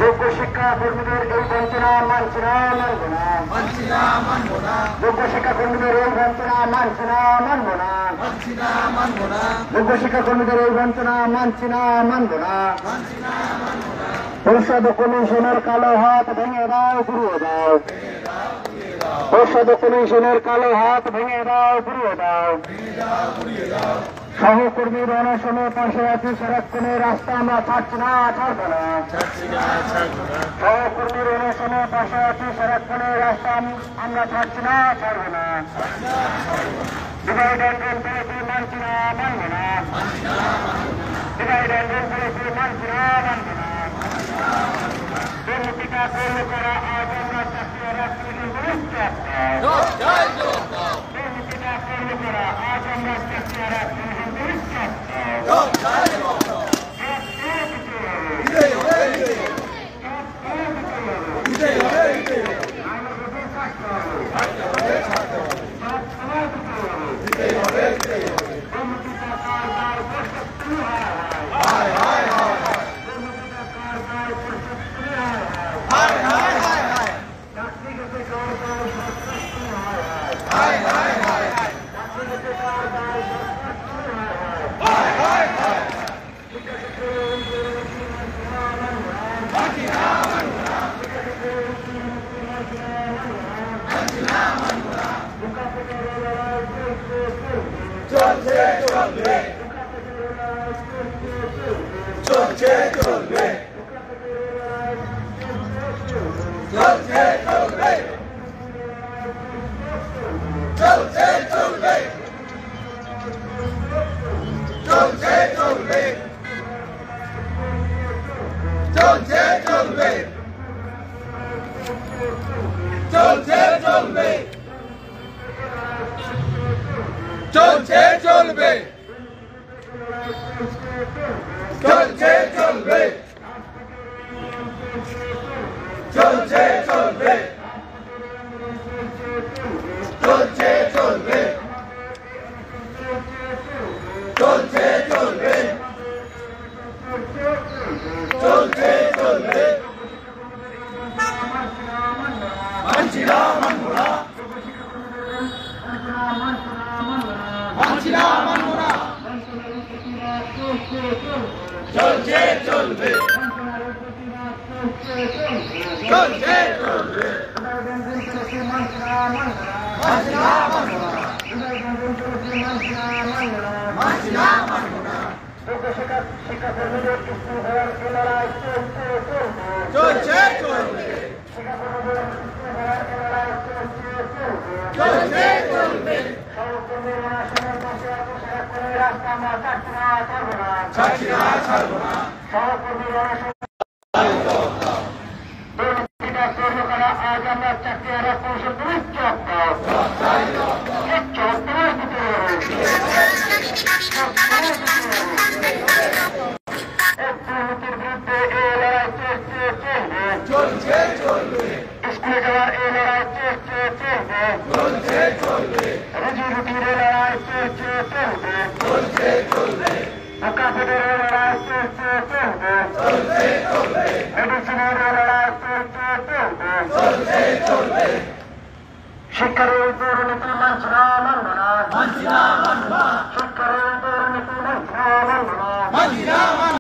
যোগ্য শিক্ষাকর্মীদের এই বঞ্চনা মানছি না, মানব না। যোগ্য শিক্ষাকর্মীদের এই বঞ্চনা মানছি না, মানব না। যোগ্য শিক্ষাকর্মীদের এই বঞ্চনা মানছি না, মানব না। পরিষদ কমিশনের কালো হাত ভেঙে দাও, ঘুরিয়ে দাও। পরিষদ কমিশনের কালো হাত ভেঙে দাও, ঘুরিয়ে দাও। সহকর্মীর অনশনে পাশে আছি, সারাক্ষণে রাস্তা আমরা ছাড়ছি না, ছাড়বো না। সহকর্মীর অনশনে পাশে আছি, সারাক্ষণে রাস্তা আমরা ছাড়ছি না, ছাড়বো না। ডিভাইড অ্যান্ড রুল পলিসি মানছি না, মানব না। ডিভাইড অ্যান্ড রুল পলিসি মানছি না, মানব না। দুর্নীতিটা করলে করা আজ আমরা চাকরি রাষ্ট্রীয় দুর্নীতিটা করলে করা আজ আমরা চাকরি রাষ্ট্রীয় শিক্ষার দুর্নীতি মানছি না, মানব না।